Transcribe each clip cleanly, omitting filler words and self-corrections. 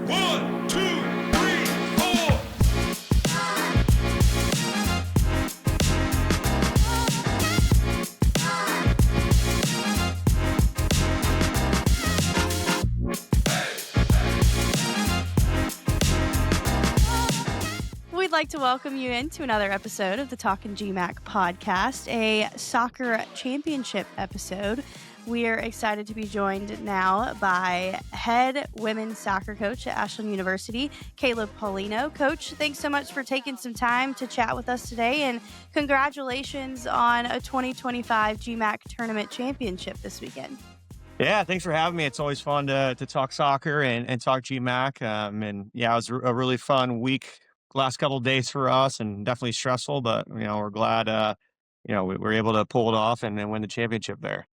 One, two, three, four. We'd like to welcome you into another episode of the Talkin G-MAC podcast, a soccer championship episode. We are excited to be joined now by head women's soccer coach at Ashland University, Caleb Paulino. Coach, thanks so much for taking some time to chat with us today, and congratulations on a 2025 GMAC tournament championship this weekend. Yeah, thanks for having me. It's always fun to talk soccer and talk GMAC. And yeah, it was a really fun week, last couple of days for us, and definitely stressful. But we're glad we were able to pull it off and win the championship there.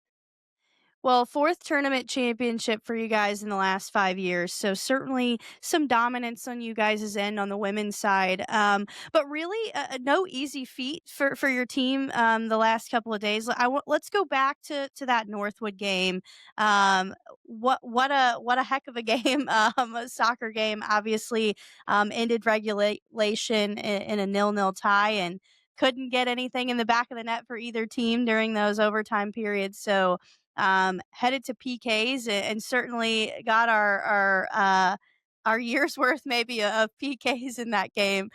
Well, fourth tournament championship for you guys in the last 5 years. So certainly some dominance on you guys' end on the women's side. But really no easy feat for your team the last couple of days. Let's go back to that Northwood game. What a heck of a game, a soccer game, obviously ended regulation in a 0-0 tie and couldn't get anything in the back of the net for either team during those overtime periods. So headed to PKs and certainly got our year's worth maybe of PKs in that game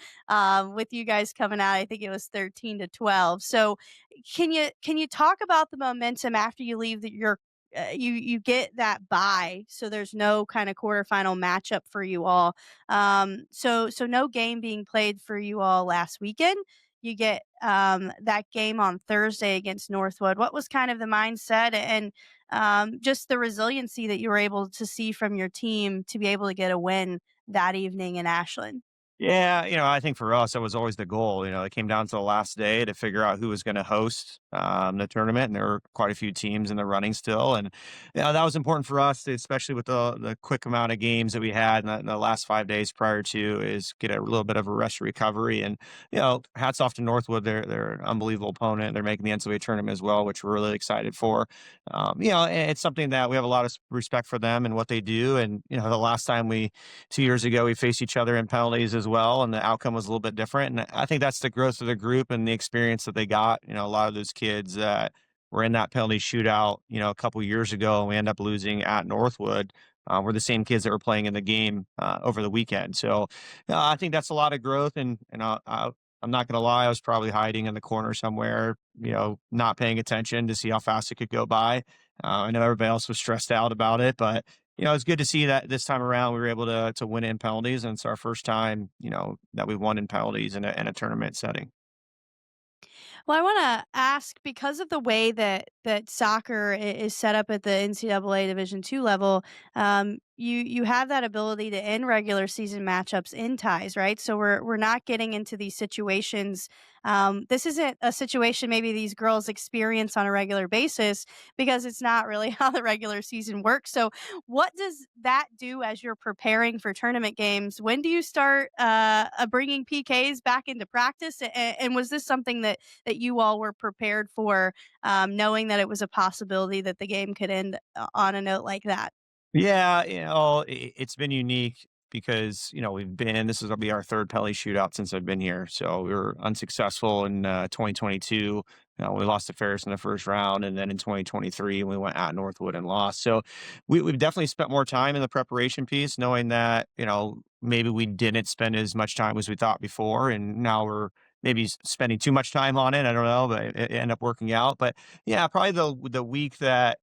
with you guys coming out. I think it was 13-12. So can you talk about the momentum after you leave you get that bye, so there's no kind of quarterfinal matchup for you all. So no game being played for you all last weekend. You get that game on Thursday against Northwood. What was kind of the mindset and just the resiliency that you were able to see from your team to be able to get a win that evening in Ashland? Yeah, I think for us, that was always the goal. It came down to the last day to figure out who was going to host the tournament, and there were quite a few teams in the running still. And that was important for us, especially with the quick amount of games that we had in the last 5 days prior to, is get a little bit of a rest recovery. And hats off to Northwood; they're an unbelievable opponent. They're making the NCAA tournament as well, which we're really excited for. And it's something that we have a lot of respect for them and what they do. And the last time 2 years ago, we faced each other in penalties as well, and the outcome was a little bit different. And I think that's the growth of the group and the experience that they got. A lot of those kids that were in that penalty shootout, a couple years ago, and we end up losing at Northwood, were the same kids that were playing in the game over the weekend. So I think that's a lot of growth. And I'm not going to lie, I was probably hiding in the corner somewhere, not paying attention to see how fast it could go by. I know everybody else was stressed out about it, but it's good to see that this time around we were able to win in penalties, and it's our first time, that we won in penalties in a tournament setting. Well, I want to ask, because of the way that soccer is set up at the NCAA Division II level, you have that ability to end regular season matchups in ties, right? So we're not getting into these situations. This isn't a situation maybe these girls experience on a regular basis because it's not really how the regular season works. So what does that do as you're preparing for tournament games? When do you start bringing PKs back into practice? And was this something that you all were prepared for, knowing that it was a possibility that the game could end on a note like that? Yeah, it's been unique because, this is going to be our third penalty shootout since I've been here. So we were unsuccessful in 2022. We lost to Ferris in the first round. And then in 2023, we went at Northwood and lost. So we've definitely spent more time in the preparation piece, knowing that, maybe we didn't spend as much time as we thought before. And now we're maybe spending too much time on it. I don't know, but it ended up working out. But yeah, probably the week that,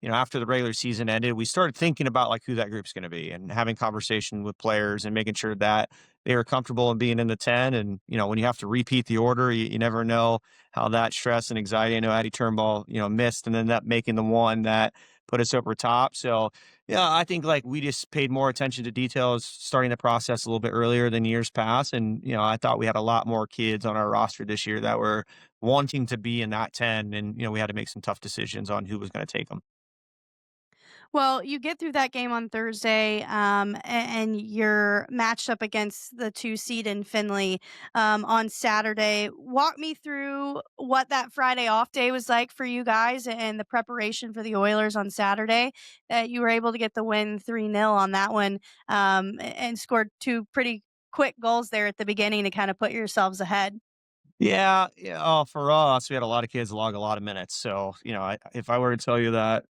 after the regular season ended, we started thinking about like who that group's going to be and having conversation with players and making sure that they were comfortable in being in the 10. And, when you have to repeat the order, you never know how that stress and anxiety. I know Addie Turnbull, missed and ended up making the one that put us over top. So, yeah, I think like we just paid more attention to details, starting the process a little bit earlier than years past. And, I thought we had a lot more kids on our roster this year that were wanting to be in that 10. And, we had to make some tough decisions on who was going to take them. Well, you get through that game on Thursday, and you're matched up against the 2 seed in Finley on Saturday. Walk me through what that Friday off day was like for you guys and the preparation for the Oilers on Saturday. You were able to get the win 3-0 on that one, and scored 2 pretty quick goals there at the beginning to kind of put yourselves ahead. Yeah, yeah. For us, we had a lot of kids log a lot of minutes. So, if I were to tell you that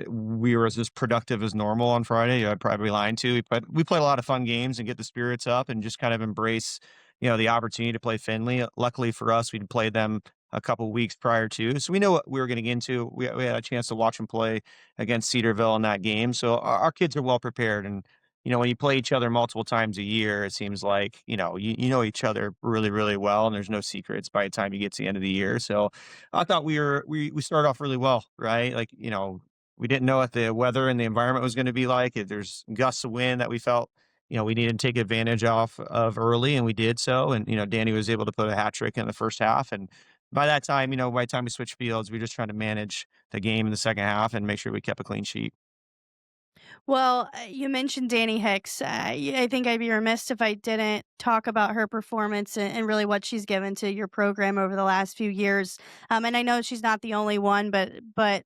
we were as productive as normal on Friday, I'd probably be lying to you. But we played a lot of fun games and get the spirits up and just kind of embrace, the opportunity to play Finley. Luckily for us, we'd played them a couple weeks prior to, so we know what we were getting into. We had a chance to watch them play against Cedarville in that game, so our kids are well prepared. And when you play each other multiple times a year, it seems like, you know each other really, really well, and there's no secrets by the time you get to the end of the year. So I thought we started off really well, right? Like, we didn't know what the weather and the environment was going to be like. If there's gusts of wind that we felt, we needed to take advantage off of early, and we did so. And, Danny was able to put a hat trick in the first half. And by that time, by the time we switched fields, we were just trying to manage the game in the second half and make sure we kept a clean sheet. Well, you mentioned Danny Hicks. I think I'd be remiss if I didn't talk about her performance and really what she's given to your program over the last few years. And I know she's not the only one, but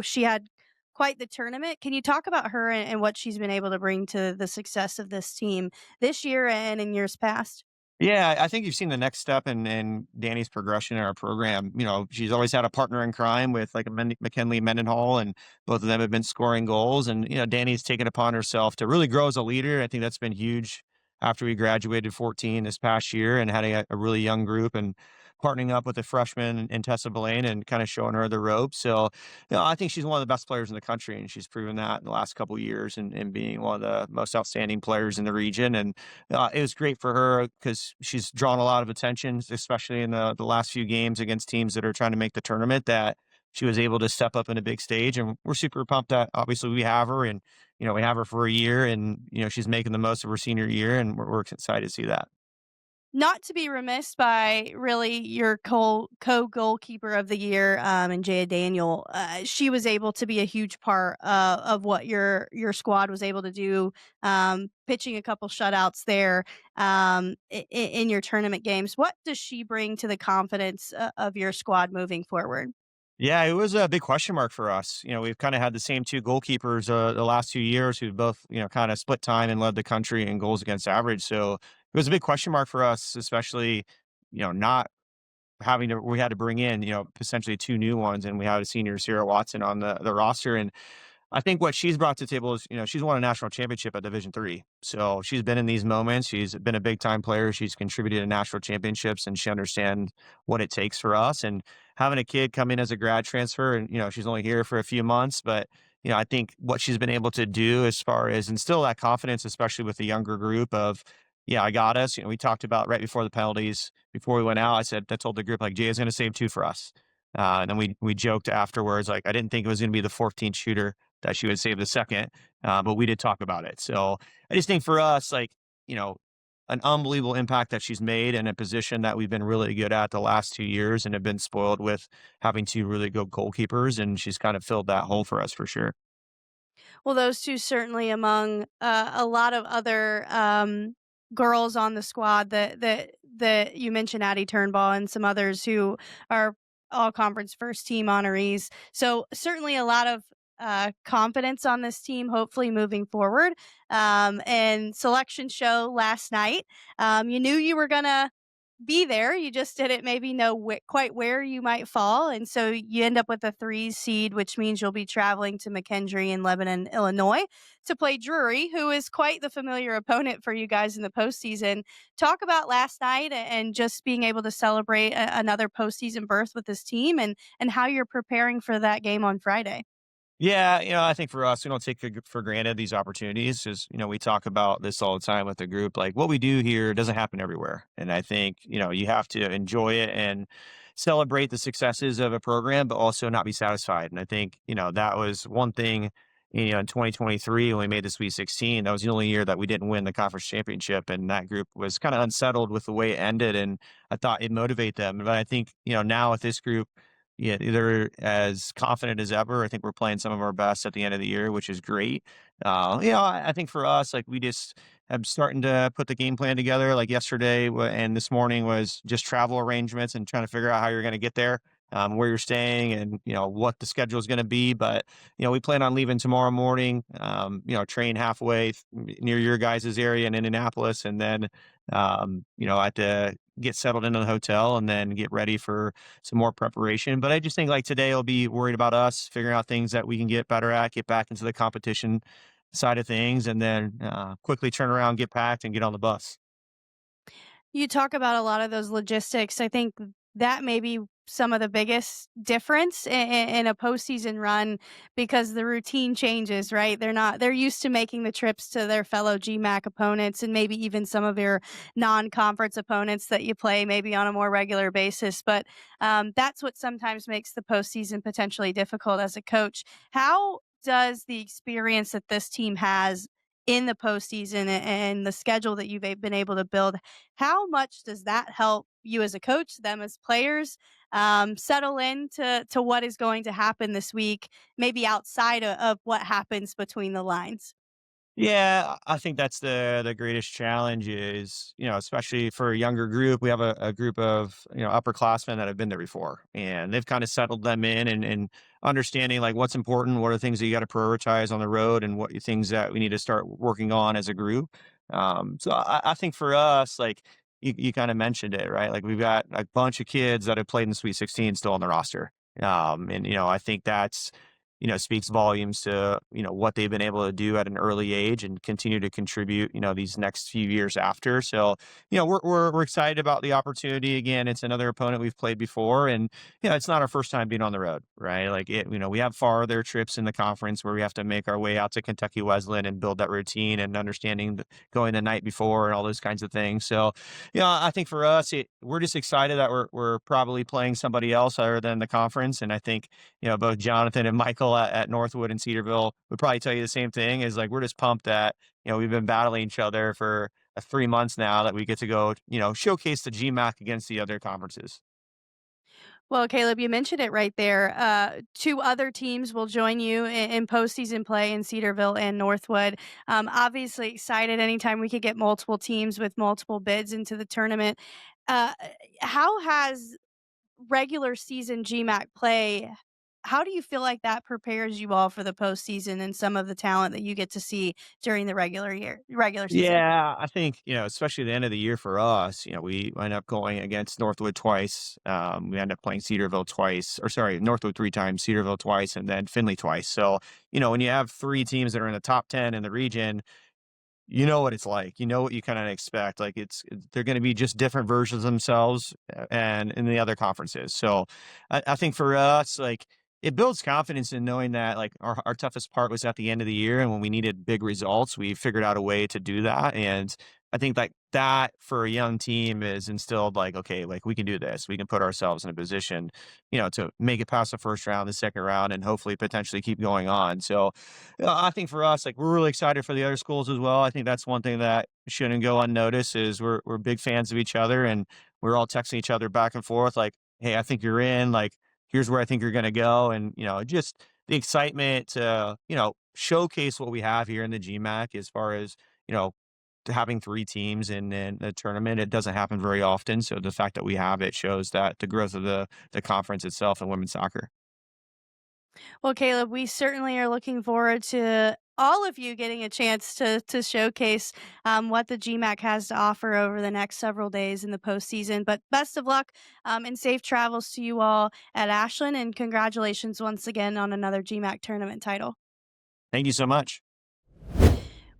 she had quite the tournament. Can you talk about her and what she's been able to bring to the success of this team this year and in years past? Yeah, I think you've seen the next step in Danny's progression in our program. She's always had a partner in crime with like a McKinley Mendenhall, and both of them have been scoring goals. And Danny's taken upon herself to really grow as a leader. I think that's been huge after we graduated 14 this past year and had a really young group and partnering up with a freshman in Tessa Belane and kind of showing her the ropes. So, I think she's one of the best players in the country, and she's proven that in the last couple of years and being one of the most outstanding players in the region. And it was great for her because she's drawn a lot of attention, especially in the last few games against teams that are trying to make the tournament. That she was able to step up in a big stage, and we're super pumped that obviously we have her, and we have her for a year, and she's making the most of her senior year, and we're excited to see that. Not to be remiss by really your co-goalkeeper of the year, and Jaya Daniel. She was able to be a huge part of what your squad was able to do, pitching a couple shutouts there in your tournament games. What does she bring to the confidence of your squad moving forward? Yeah, it was a big question mark for us. We've kind of had the same two goalkeepers the last 2 years who both, kind of split time and led the country in goals against average. So it was a big question mark for us, especially, not we had to bring in, essentially two new ones, and we had a senior Sarah Watson on the roster. And I think what she's brought to the table is, she's won a national championship at Division 3. So she's been in these moments. She's been a big time player. She's contributed to national championships, and she understands what it takes for us. And having a kid come in as a grad transfer, and she's only here for a few months, but I think what she's been able to do as far as instill that confidence, especially with the younger group of, yeah, I got us. We talked about right before the penalties, before we went out. I told the group like Jay is going to save two for us. And then we joked afterwards, like I didn't think it was going to be the 14th shooter that she would save the second. But we did talk about it. So I just think for us, like, an unbelievable impact that she's made in a position that we've been really good at the last 2 years and have been spoiled with having two really good goalkeepers. And she's kind of filled that hole for us for sure. Well, those 2 certainly among, a lot of other, girls on the squad that you mentioned, Addie Turnbull and some others who are all conference first team honorees. So certainly a lot of, confidence on this team, hopefully moving forward. And selection show last night, you knew you were gonna be there. You just didn't maybe know quite where you might fall. And so you end up with a 3 seed, which means you'll be traveling to McKendree in Lebanon, Illinois to play Drury, who is quite the familiar opponent for you guys in the postseason. Talk about last night and just being able to celebrate another postseason berth with this team and how you're preparing for that game on Friday. Yeah, I think for us, we don't take for granted these opportunities. Because we talk about this all the time with the group. Like what we do here doesn't happen everywhere, and I think you have to enjoy it and celebrate the successes of a program, but also not be satisfied. And I think that was one thing. In 2023, when we made the Sweet 16, that was the only year that we didn't win the conference championship, and that group was kind of unsettled with the way it ended. And I thought it motivate them, but I think now with this group, Yeah, they're as confident as ever. I think we're playing some of our best at the end of the year, which is great. I think for us, like we just am starting to put the game plan together. Like yesterday and this morning was just travel arrangements and trying to figure out how you're going to get there, where you're staying, and what the schedule is going to be. But we plan on leaving tomorrow morning. Train halfway near your guys' area in Indianapolis, and then I have to get settled into the hotel and then get ready for some more preparation. But I just think like today I'll be worried about us figuring out things that we can get better at, get back into the competition side of things, and then quickly turn around, get packed, and get on the bus. You talk about a lot of those logistics. I think that may be some of the biggest difference in a postseason run because the routine changes, right? They're used to making the trips to their fellow GMAC opponents and maybe even some of your non-conference opponents that you play maybe on a more regular basis. But that's what sometimes makes the postseason potentially difficult as a coach. How does the experience that this team has in the postseason and the schedule that you've been able to build, how much does that help you as a coach, them as players, settle into what is going to happen this week, maybe outside of what happens between the lines? Yeah, I think that's the greatest challenge is, especially for a younger group, we have a group of, upperclassmen that have been there before and they've kind of settled them in and understanding like what's important, what are things that you got to prioritize on the road and what things that we need to start working on as a group. So I think for us, like you kind of mentioned it, right? Like we've got a bunch of kids that have played in the Sweet 16 still on the roster. And I think that's speaks volumes to, what they've been able to do at an early age and continue to contribute, these next few years after. So, we're excited about the opportunity. Again, it's another opponent we've played before and, it's not our first time being on the road, right? Like we have farther trips in the conference where we have to make our way out to Kentucky Wesleyan and build that routine and understanding going the night before and all those kinds of things. So, I think for us, we're just excited that we're probably playing somebody else other than the conference. And I think both Jonathan and Michael at Northwood and Cedarville would probably tell you the same thing is like, we're just pumped that, we've been battling each other for 3 months now that we get to go, showcase the GMAC against the other conferences. Well, Caleb, you mentioned it right there. Two other teams will join you in postseason play in Cedarville and Northwood. Obviously, excited anytime we could get multiple teams with multiple bids into the tournament. Uh, how has regular season GMAC play, how do you feel like that prepares you all for the postseason and some of the talent that you get to see during the regular season? Yeah, I think, especially the end of the year for us, we end up going against Northwood twice. We end up playing Cedarville twice, or sorry, Northwood 3 times, Cedarville twice, and then Finley twice. So, when you have 3 teams that are in the top 10 in the region, you know what it's like. You know what you kinda expect. Like, they're gonna be just different versions of themselves, and in the other conferences. So, I think for us, like, it builds confidence in knowing that, like, our toughest part was at the end of the year, and when we needed big results, we figured out a way to do that, and I think, like, that for a young team is instilled, like, "Okay, like, we can do this. We can put ourselves in a position, to make it past the first round, the second round, and hopefully potentially keep going on." So, I think for us, like we're really excited for the other schools as well. I think that's one thing that shouldn't go unnoticed is we're big fans of each other and we're all texting each other back and forth like, "Hey, I think you're in. Like, here's where I think you're going to go." And just the excitement to showcase what we have here in the GMAC as far as you know to having 3 teams in the tournament. It doesn't happen very often. So the fact that we have it shows that the growth of the conference itself in women's soccer. Well, Caleb, we certainly are looking forward to all of you getting a chance to showcase what the GMAC has to offer over the next several days in the postseason. But best of luck and safe travels to you all at Ashland, and congratulations once again on another GMAC tournament title. Thank you so much.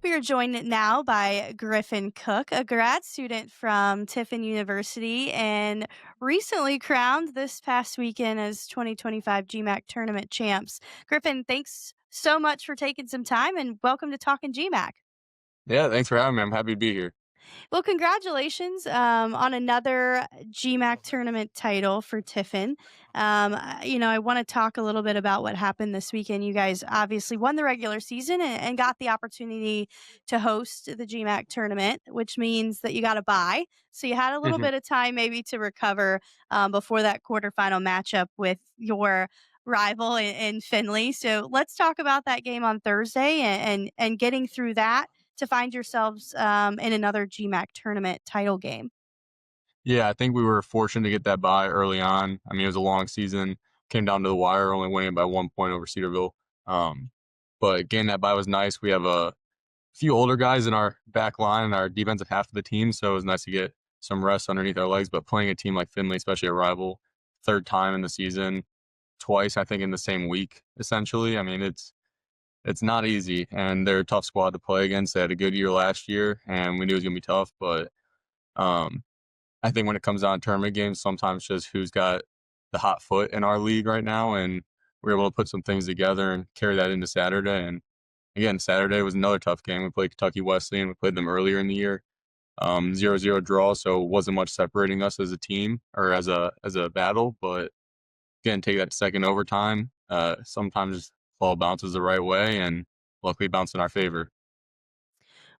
We are joined now by Griffin Cook, a grad student from Tiffin University and recently crowned this past weekend as 2025 GMAC tournament champs. Griffin, thanks so much for taking some time and welcome to Talkin G-MAC. Yeah, thanks for having me. I'm happy to be here. Well, congratulations on another GMAC tournament title for Tiffin. I want to talk a little bit about what happened this weekend. You guys obviously won the regular season and got the opportunity to host the GMAC tournament, which means that you got a bye. So you had a little Mhm. bit of time maybe to recover before that quarterfinal matchup with your rival in Finley. So let's talk about that game on Thursday and getting through that to find yourselves in another GMAC tournament title game. Yeah, I think we were fortunate to get that bye early on. I mean, it was a long season, came down to the wire, only winning by 1 point over Cedarville. Um, but getting that bye was nice. We have a few older guys in our back line and our defensive half of the team, so it was nice to get some rest underneath our legs. But playing a team like Finley, especially a rival, third time in the season, twice I think in the same week, essentially. I mean, it's not easy, and they're a tough squad to play against. They had a good year last year, and we knew it was gonna be tough, but um, I think when it comes down to tournament games, sometimes just who's got the hot foot in our league right now, and we're able to put some things together and carry that into Saturday. And again, Saturday was another tough game. We played Kentucky Wesleyan. We played them earlier in the year, 0-0 draw, so it wasn't much separating us as a team or as a battle. But again, take that second overtime. Sometimes ball bounces the right way, and luckily bounced in our favor.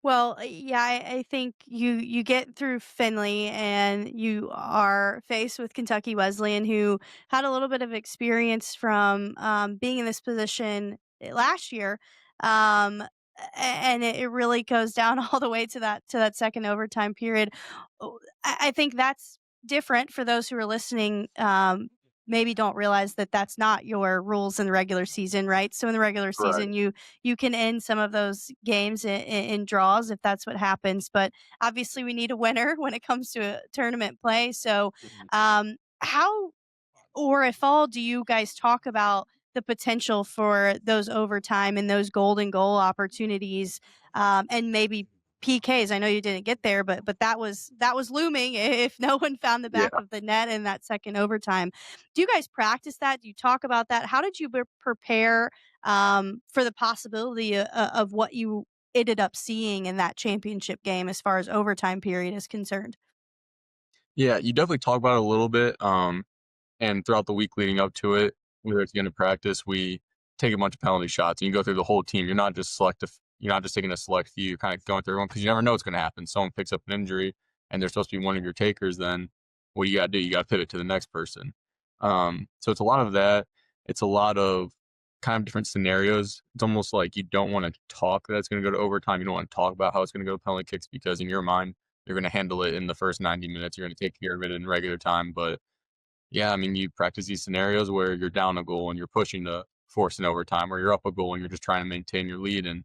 Well, yeah, I think you get through Finley and you are faced with Kentucky Wesleyan, who had a little bit of experience from being in this position last year, and it really goes down all the way to that second overtime period. I think that's different for those who are listening. Maybe don't realize that that's not your rules in the regular season, right? So in the regular Right. season, you can end some of those games in draws if that's what happens. But obviously, we need a winner when it comes to a tournament play. So, Mhm. how or if all do you guys talk about the potential for those overtime and those golden goal opportunities and maybe PKs? I know you didn't get there, but that was looming if no one found the Yeah. back of the net in that second overtime. Do you guys practice that? Do you talk about that? How did you prepare for the possibility of what you ended up seeing in that championship game as far as overtime period is concerned? Yeah, you definitely talk about it a little bit. And throughout the week leading up to it, whether it's going to practice, we take a bunch of penalty shots and you go through the whole team. You're not just selective. You're not just taking a select few. You're kind of going through everyone because you never know what's going to happen. Someone picks up an injury and they're supposed to be one of your takers. Then what do you got to do? You got to pivot to the next person. So it's a lot of that. It's a lot of kind of different scenarios. It's almost like you don't want to talk that it's going to go to overtime. You don't want to talk about how it's going to go to penalty kicks because in your mind, you're going to handle it in the first 90 minutes. You're going to take care of it in regular time. But yeah, I mean, you practice these scenarios where you're down a goal and you're pushing to force an overtime, or you're up a goal and you're just trying to maintain your lead. And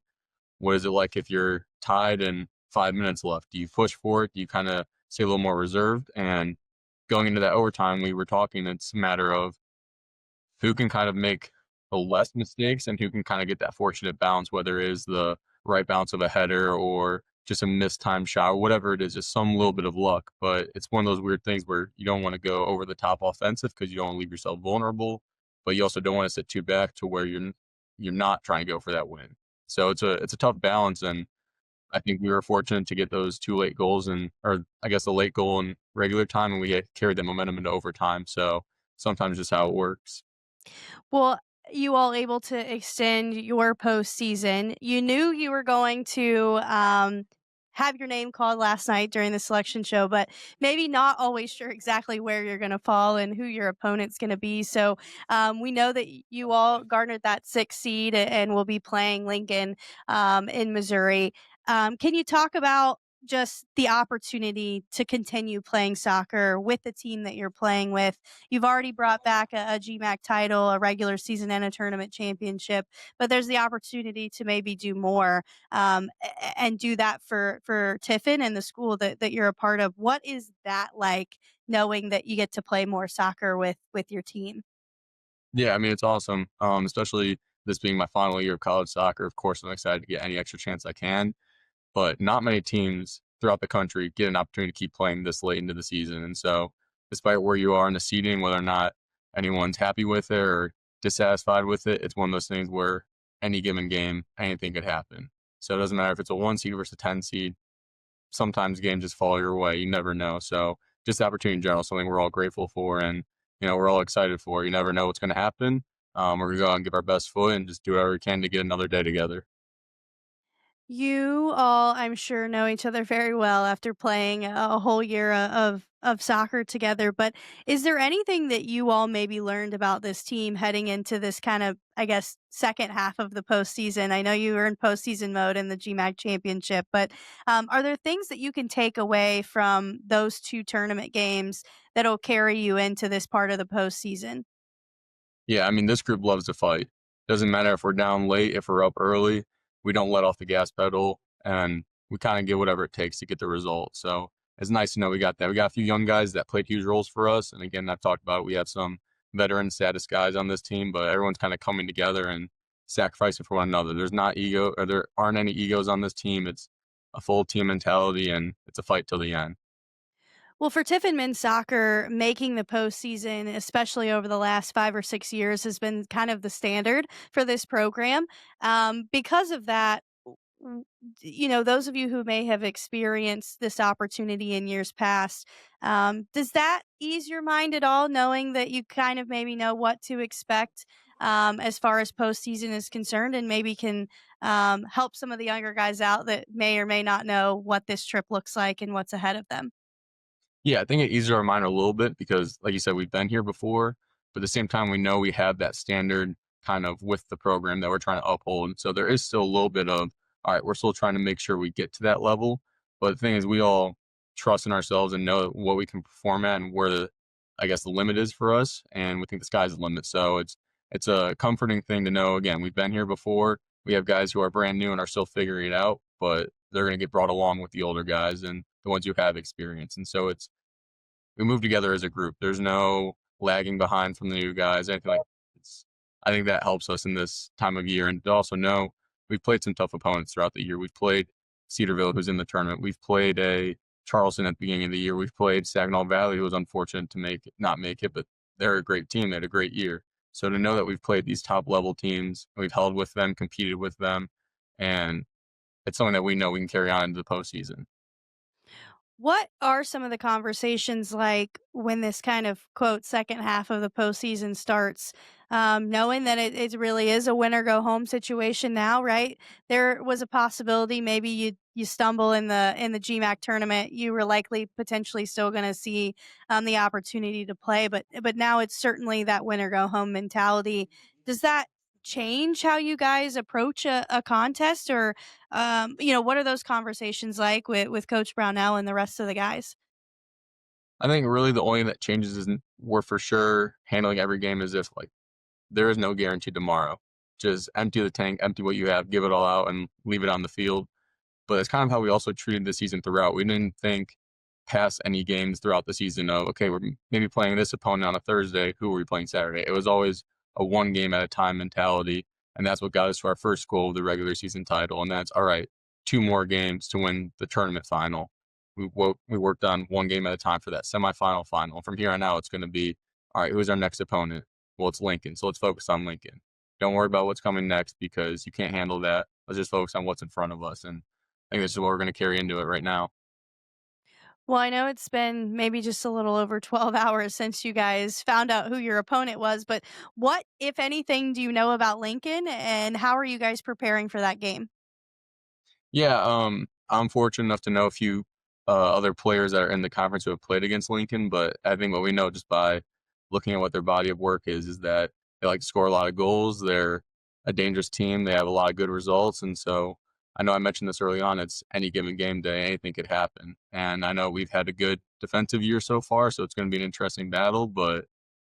what is it like if you're tied and 5 minutes left? Do you push for it? Do you kind of stay a little more reserved? And going into that overtime, we were talking, it's a matter of who can kind of make the less mistakes and who can kind of get that fortunate bounce, whether it is the right bounce of a header or just a mistimed shot, or whatever it is, just some little bit of luck. But it's one of those weird things where you don't want to go over the top offensive because you don't want to leave yourself vulnerable, but you also don't want to sit too back to where you're not trying to go for that win. So it's a tough balance, and I think we were fortunate to get those two late goals and or I guess a late goal in regular time, and we had carried that momentum into overtime. So sometimes just how it works. Well, you all able to extend your postseason. You knew you were going to have your name called last night during the selection show, but maybe not always sure exactly where you're going to fall and who your opponent's going to be. So we know that you all garnered that sixth seed and will be playing Lincoln in Missouri. Can you talk about just the opportunity to continue playing soccer with the team that you're playing with? You've already brought back a GMAC title, a regular season, and a tournament championship, but there's the opportunity to maybe do more and do that for Tiffin and the school that you're a part of. What is that like, knowing that you get to play more soccer with your team? Yeah, I mean, it's awesome, especially this being my final year of college soccer. Of course, I'm excited to get any extra chance I can, but not many teams throughout the country get an opportunity to keep playing this late into the season. And so, despite where you are in the seeding, whether or not anyone's happy with it or dissatisfied with it, it's one of those things where any given game, anything could happen. So it doesn't matter if it's a 1 seed versus a 10 seed. sometimes games just fall your way. You never know. So just the opportunity in general, something we're all grateful for, and we're all excited for. You never know what's going to happen. We're gonna go out and give our best foot and just do whatever we can to get another day together. You all, I'm sure, know each other very well after playing a whole year of soccer together. But is there anything that you all maybe learned about this team heading into this kind of, I guess, second half of the postseason? I know you were in postseason mode in the GMAC championship, but are there things that you can take away from those two tournament games that'll carry you into this part of the postseason? Yeah, I mean, this group loves to fight. Doesn't matter if we're down late, if we're up early, we don't let off the gas pedal, and we kind of get whatever it takes to get the result. So it's nice to know we got that. We got a few young guys that played huge roles for us, and again, I've talked about it, we have some veteran status guys on this team, but everyone's kind of coming together and sacrificing for one another. There aren't any egos on this team. It's a full team mentality, and it's a fight till the end. Well, for Tiffin men's soccer, making the postseason, especially over the last 5 or 6 years, has been kind of the standard for this program. Because of that, those of you who may have experienced this opportunity in years past, does that ease your mind at all, knowing that you kind of maybe know what to expect as far as postseason is concerned, and maybe can help some of the younger guys out that may or may not know what this trip looks like and what's ahead of them? Yeah, I think it eases our mind a little bit because, like you said, we've been here before, but at the same time, we know we have that standard kind of with the program that we're trying to uphold. And so there is still a little bit of, all right, we're still trying to make sure we get to that level. But the thing is, we all trust in ourselves and know what we can perform at and where I guess, the limit is for us. And we think the sky's the limit. So it's a comforting thing to know. Again, we've been here before. We have guys who are brand new and are still figuring it out, but they're going to get brought along with the older guys and the ones who have experience. And so we move together as a group. There's no lagging behind from the new guys, anything like that. I think that helps us in this time of year. And to also know we've played some tough opponents throughout the year. We've played Cedarville, who's in the tournament. We've played a Charleston at the beginning of the year. We've played Saginaw Valley, who was unfortunate to not make it, but they're a great team. They had a great year. So to know that we've played these top level teams, we've held with them, competed with them, and it's something that we know we can carry on into the postseason. What are some of the conversations like when this kind of quote second half of the postseason starts? Knowing that it really is a win or go home situation now, right? There was a possibility maybe you stumble in the GMAC tournament. You were likely potentially still going to see the opportunity to play, but now it's certainly that win or go home mentality. Does that change how you guys approach a contest, or what are those conversations like with Coach Brownell and the rest of the guys? I think really the only thing that changes is we're for sure handling every game as if like there is no guarantee tomorrow. Just empty the tank, empty what you have, give it all out, and leave it on the field. But it's kind of how we also treated the season throughout. We didn't think past any games throughout the season of, okay, we're maybe playing this opponent on a Thursday. Who are we playing Saturday? It was always a one game at a time mentality. And that's what got us to our first goal of the regular season title. And that's, all right, two more games to win the tournament final. We worked on one game at a time for that semifinal final. From here on out, it's going to be, all right, who's our next opponent? Well, it's Lincoln. So let's focus on Lincoln. Don't worry about what's coming next because you can't handle that. Let's just focus on what's in front of us. And I think this is what we're going to carry into it right now. Well, I know it's been maybe just a little over 12 hours since you guys found out who your opponent was, but what, if anything, do you know about Lincoln, and how are you guys preparing for that game? Yeah, I'm fortunate enough to know a few other players that are in the conference who have played against Lincoln, but I think what we know just by looking at what their body of work is that they like to score a lot of goals. They're a dangerous team. They have a lot of good results, and so I know I mentioned this early on. It's any given game day, anything could happen. And I know we've had a good defensive year so far, so it's going to be an interesting battle. But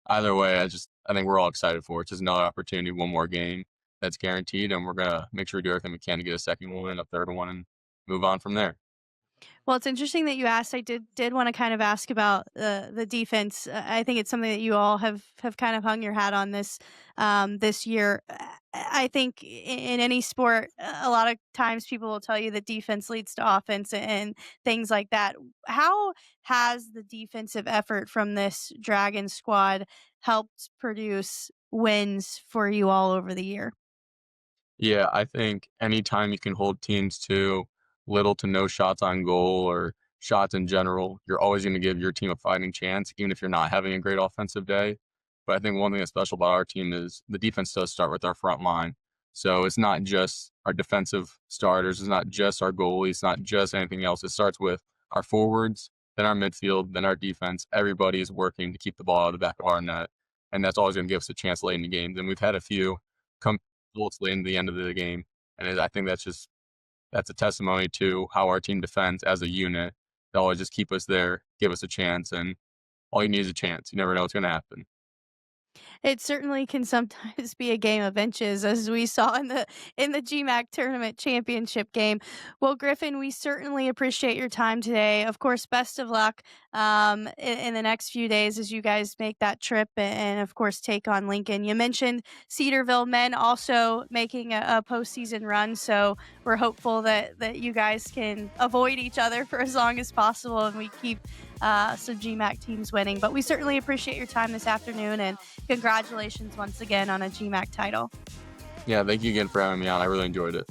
either way, I think we're all excited for it. It's just another opportunity, one more game that's guaranteed, and we're gonna make sure we do everything we can to get a second one and a third one and move on from there. Well, it's interesting that you asked. I did want to kind of ask about the defense. I think it's something that you all have kind of hung your hat on this year. I think in any sport, a lot of times people will tell you that defense leads to offense and things like that. How has the defensive effort from this Dragon squad helped produce wins for you all over the year? Yeah, I think anytime you can hold teams to little to no shots on goal or shots in general, you're always going to give your team a fighting chance, even if you're not having a great offensive day. But I think one thing that's special about our team is the defense does start with our front line. So it's not just our defensive starters, it's not just our goalies, it's not just anything else. It starts with our forwards, then our midfield, then our defense. Everybody is working to keep the ball out of the back of our net, and that's always going to give us a chance late in the games. And we've had a few come late in the end of the game, and I think that's a testimony to how our team defends as a unit. They always just keep us there, give us a chance, and all you need is a chance. You never know what's going to happen. It certainly can sometimes be a game of inches, as we saw in the GMAC tournament championship game. Well, Griffin, we certainly appreciate your time today. Of course, best of luck in the next few days as you guys make that trip and of course, take on Lincoln. You mentioned Cedarville men also making a postseason run, so we're hopeful that you guys can avoid each other for as long as possible and we keep some GMAC teams winning. But we certainly appreciate your time this afternoon and congratulations once again on a GMAC title. Yeah, thank you again for having me on. I really enjoyed it.